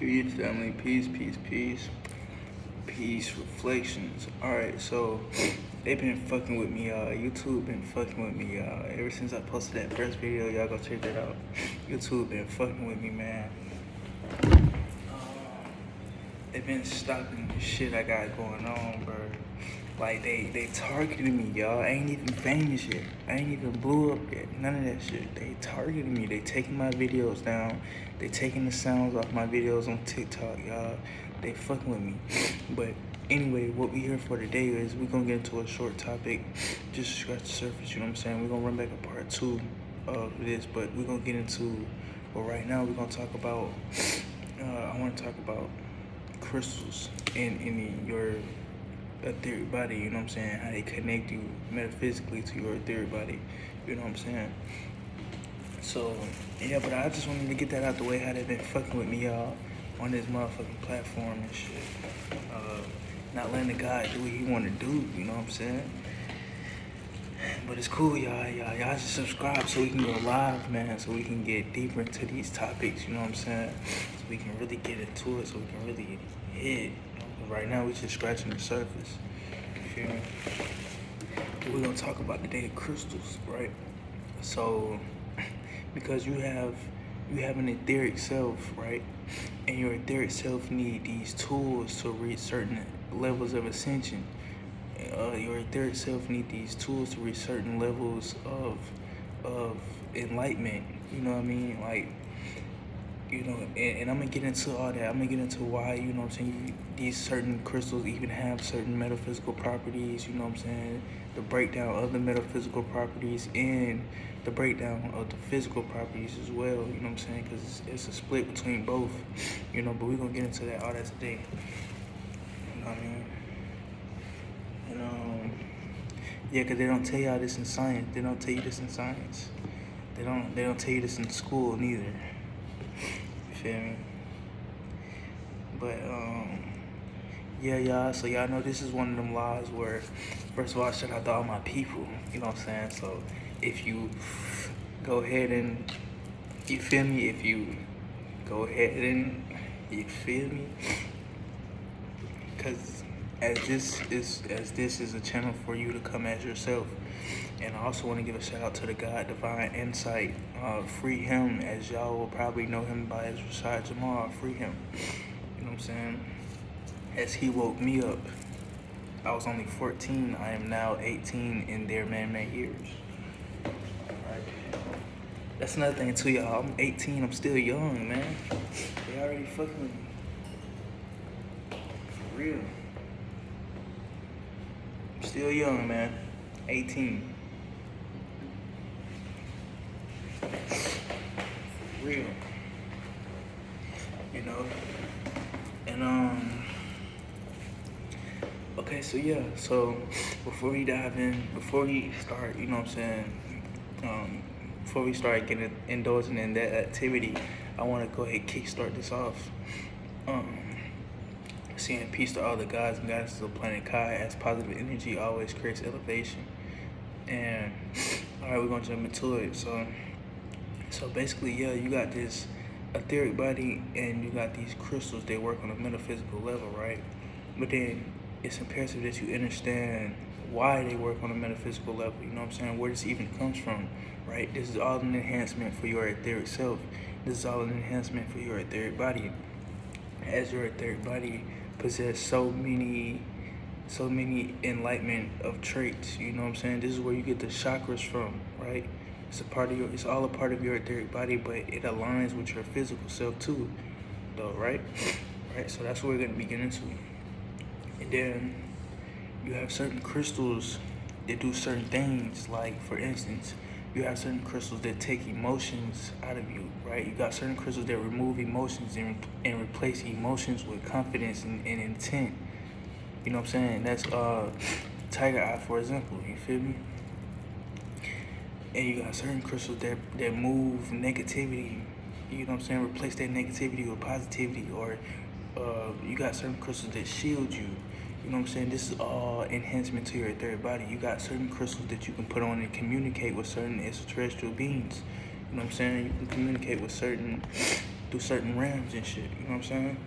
Peace, family. Peace, peace, peace. Peace, reflections. Alright, so they been fucking with me, y'all. YouTube been fucking with me, y'all. Ever since I posted that first video, y'all go check that out. YouTube been fucking with me, man. They been stopping the shit I got going on, bro. Like, they targeting me, y'all. I ain't even famous yet. I ain't even blew up yet. None of that shit. They targeting me. They taking my videos down. They taking the sounds off my videos on TikTok, y'all. They fucking with me. But anyway, what we here for today is we gonna get into a short topic. Just to scratch the surface, you know what I'm saying? We're gonna run back a part 2 of this, but we're gonna get into, well, right now we're gonna talk about, I wanna talk about crystals in your etheric body, you know what I'm saying? How they connect you metaphysically to your etheric body, you know what I'm saying? So, yeah, but I just wanted to get that out the way, how they been fucking with me, y'all, on this motherfucking platform and shit. Not letting the guy do what he want to do, you know what I'm saying? But it's cool, y'all just subscribe so we can go live, man, so we can get deeper into these topics, you know what I'm saying? So we can really get into it, so we can really hit. Right now, we just scratching the surface. You feel me? We're gonna talk about today crystals, right? So, because you have an etheric self, right? And your etheric self need these tools to reach certain levels of ascension. Your etheric self need these tools to reach certain levels of enlightenment. You know what I mean? Like, you know, and I'm gonna get into all that. I'm gonna get into why, you know what I'm saying, these certain crystals even have certain metaphysical properties, you know what I'm saying, the breakdown of the metaphysical properties and the breakdown of the physical properties as well, you know what I'm saying, because it's a split between both, you know, but we're gonna get into that, all that today, you know what I mean, and yeah, because they don't tell y'all this in science, they don't tell you this in science, they don't tell you this in school neither. Feel me? But yeah, y'all, so y'all know this is one of them laws where, first of all, shout out to all my people, you know what I'm saying? So if you go ahead and, you feel me, if you go ahead and, you feel me, because as this is a channel for you to come as yourself. And I also want to give a shout out to the God Divine Insight. Free him, as y'all will probably know him by his Rashad Jamal. Free him. You know what I'm saying? As he woke me up, I was only 14. I am now 18 in their man-made years. Right. That's another thing too, y'all. I'm 18. I'm still young, man. They already fucking with me. For real. I'm still young, man. 18. Real, you know, and okay, so yeah, so before we dive in, before we start, you know what I'm saying, before we start indulging in that activity, I want to go ahead and kickstart this off, saying peace to all the gods and goddesses of planet Kai, as positive energy always creates elevation. And all right, we're gonna jump into it. So basically, yeah, you got this etheric body and you got these crystals. They work on a metaphysical level, right? But then it's imperative that you understand why they work on a metaphysical level. You know what I'm saying? Where this even comes from, right? This is all an enhancement for your etheric self. This is all an enhancement for your etheric body. As your etheric body possesses so many enlightenment of traits. You know what I'm saying? This is where you get the chakras from, right? It's all a part of your etheric body, but it aligns with your physical self too, though, right? Right, so that's what we're gonna be getting into. And then you have certain crystals that do certain things, like for instance, you have certain crystals that take emotions out of you, right? You got certain crystals that remove emotions and replace emotions with confidence and intent. You know what I'm saying? That's Tiger Eye, for example, you feel me? And you got certain crystals that move negativity, you know what I'm saying, replace that negativity with positivity, or you got certain crystals that shield you, you know what I'm saying. This is all enhancement to your etheric body. You got certain crystals that you can put on and communicate with certain extraterrestrial beings, you know what I'm saying. You can communicate with certain through certain realms and shit. You know what I'm saying?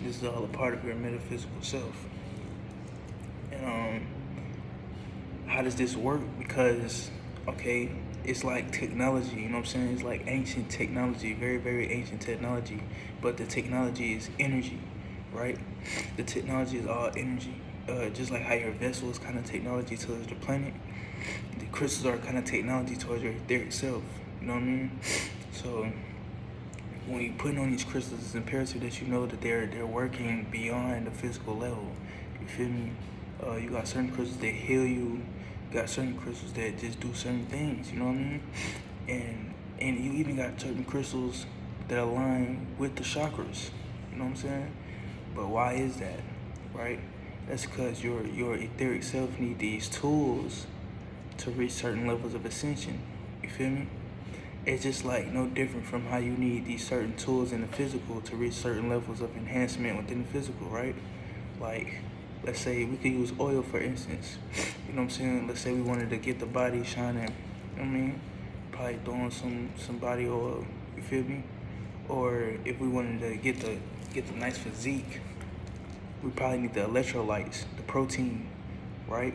This is all a part of your metaphysical self. And how does this work? Because, okay, it's like technology, you know what I'm saying? It's like ancient technology, very, very ancient technology. But the technology is energy, right? The technology is all energy. Just like how your vessel is kind of technology towards the planet, the crystals are kind of technology towards your etheric self. You know what I mean? So when you put on these crystals, it's imperative that you know that they're working beyond the physical level. You feel me? You got certain crystals that heal you. You got certain crystals that just do certain things. You know what I mean? And you even got certain crystals that align with the chakras. You know what I'm saying? But why is that? Right? That's because your etheric self need these tools to reach certain levels of ascension. You feel me? It's just like no different from how you need these certain tools in the physical to reach certain levels of enhancement within the physical, right? Like, let's say we could use oil for instance. You know what I'm saying? Let's say we wanted to get the body shining. You know what I mean? Probably throwing some body oil. You feel me? Or if we wanted to get the nice physique, we probably need the electrolytes, the protein, right?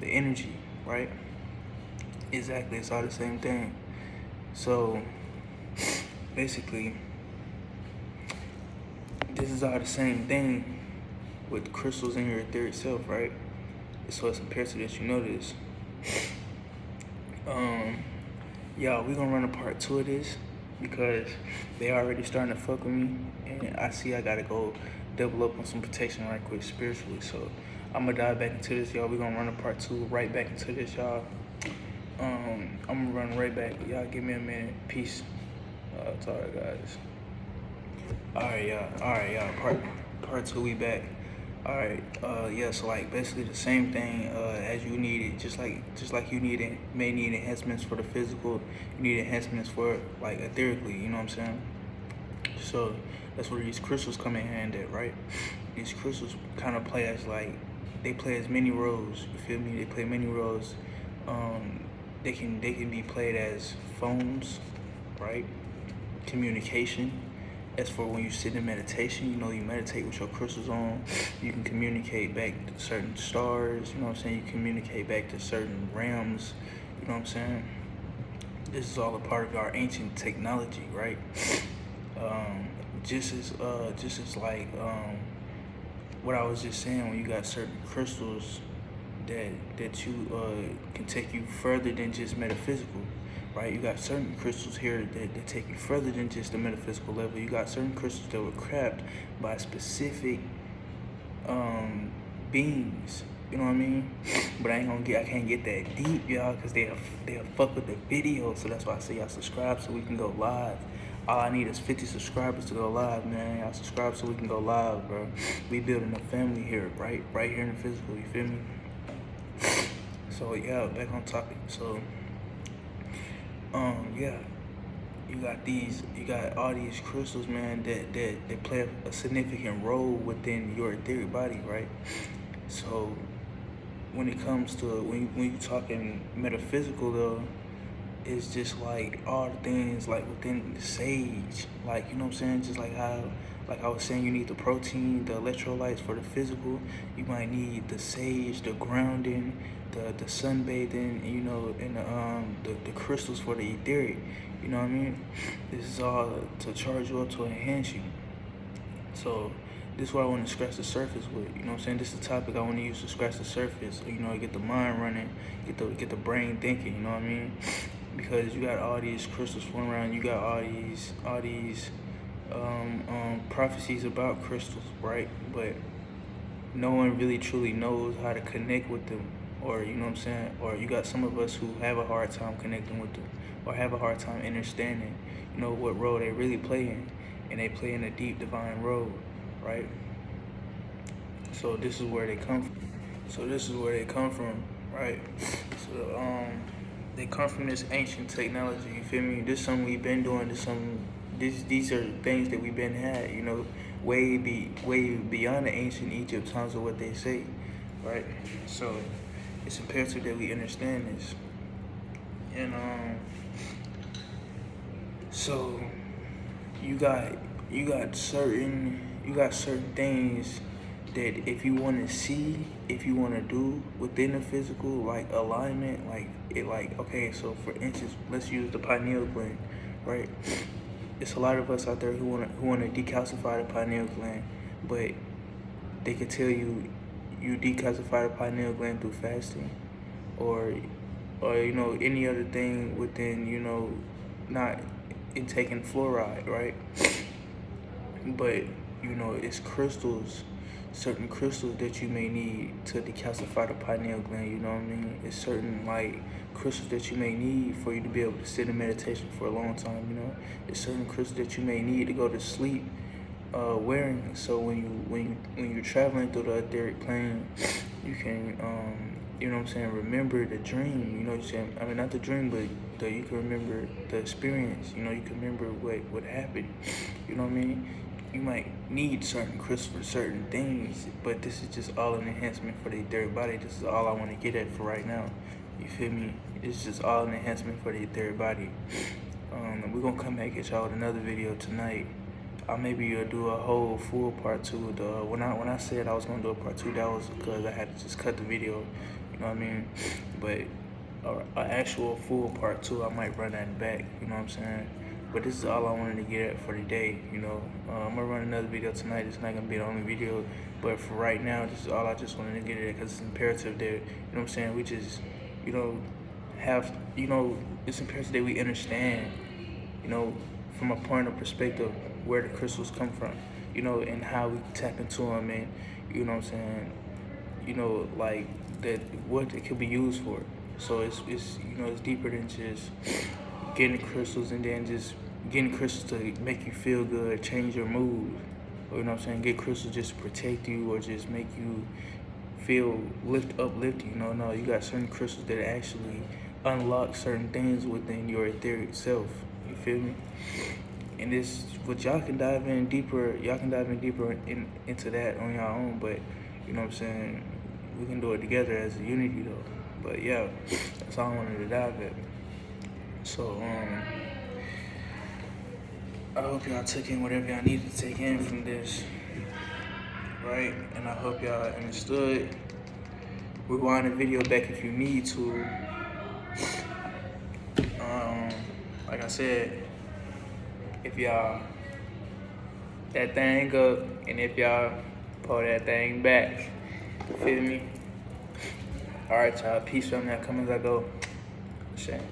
The energy, right? Exactly, it's all the same thing. So basically, this is all the same thing with crystals in your etheric self, right? So it's imperative that you know this. Y'all, we gonna run a part 2 of this because they already starting to fuck with me, and I see I gotta go double up on some protection right quick spiritually. So I'm gonna dive back into this, y'all. We gonna run a part 2 right back into this, y'all. I'm gonna run right back. Y'all give me a minute. Peace. Sorry, guys. Alright, y'all. Part 2, we back. Alright, yeah, so like basically the same thing as you needed, just like you may need enhancements for the physical, you need enhancements for like etherically, you know what I'm saying? So that's where these crystals come in hand at, right? These crystals kind of play as like, they play as many roles, you feel me? They play many roles. They can be played as phones, right? Communication. As for when you sit in meditation, you know, you meditate with your crystals on, you can communicate back to certain stars, you know what I'm saying? You communicate back to certain realms, you know what I'm saying? This is all a part of our ancient technology, right? Just as like what I was just saying, when you got certain crystals that you can take you further than just metaphysical. Right, you got certain crystals here that take you further than just the metaphysical level. You got certain crystals that were crafted by specific beings. You know what I mean? But I can't get that deep, y'all, because they'll fuck with the video. So that's why I say y'all subscribe so we can go live. All I need is 50 subscribers to go live, man. Y'all subscribe so we can go live, bro. We building a family here, right here in the physical. You feel me? So yeah, back on topic. So. Yeah, you got all these crystals, man, that play a significant role within your etheric body, right? So when it comes to when you talking metaphysical though, it's just like all the things like within the sage, like, you know what I'm saying? Just like how, like I was saying, you need the protein, the electrolytes for the physical. You might need the sage, the grounding, the sunbathing, you know, and the crystals for the etheric. You know what I mean? This is all to charge you up, to enhance you. So this is what I want to scratch the surface with. You know what I'm saying? This is the topic I want to use to scratch the surface. You know, get the mind running, get the brain thinking. You know what I mean? Because you got all these crystals floating around. You got all these prophecies about crystals, right? But no one really truly knows how to connect with them, or you know what I'm saying? Or you got some of us who have a hard time connecting with them, or have a hard time understanding, you know, what role they really play in, and they play in a deep divine role, right? So this is where they come from. Right? So they come from this ancient technology. You feel me? This is something we've been doing. These are things that we've been had. You know, way beyond the ancient Egypt times of what they say, right? So it's imperative that we understand this. And so you got certain things that if you want to see, if you want to do within the physical, like alignment, okay, so for instance, let's use the pineal gland, right? It's a lot of us out there who want to decalcify the pineal gland, but they could tell you decalcify the pineal gland through fasting, or any other thing within not intaking fluoride, right? But it's crystals, certain crystals that you may need to decalcify the pineal gland. You know what I mean? It's certain crystals that you may need for you to be able to sit in meditation for a long time. It's certain crystals that you may need to go to sleep wearing. So when you're traveling through the etheric plane, you can remember the dream. Not the dream, but you can remember the experience. You can remember what happened. You know what I mean? You might need certain crystals for certain things, but this is just all an enhancement for the etheric body. This is all I want to get at for right now. You feel me? It's just all an enhancement for the etheric body. We're gonna come back at y'all with another video tonight. I maybe do a whole full part 2. When I said I was gonna do a part 2, that was because I had to just cut the video. You know what I mean? But an actual full part 2, I might run that back. You know what I'm saying? But this is all I wanted to get at for today. I'm gonna run another video tonight. It's not gonna be the only video, but for right now, this is all I just wanted to get at, because it's imperative that what I'm saying, we just it's imperative that we understand from a point of perspective where the crystals come from, and how we tap into them, and what I'm saying, like that, what it could be used for. So it's deeper than just getting crystals and then just getting crystals to make you feel good, change your mood, or get crystals just to protect you or just make you feel uplifted. No, you got certain crystals that actually unlock certain things within your etheric self. You feel me? And this, what y'all can dive in deeper into that on your own, but we can do it together as a unity though. But yeah, that's all I wanted to dive at. So I hope y'all took in whatever y'all needed to take in from this, right? And I hope y'all understood. Rewind the video back if you need to. Like I said, if y'all that thing up, and if y'all pull that thing back, feel me? All right, y'all. Peace from that. Come as I go. Shame.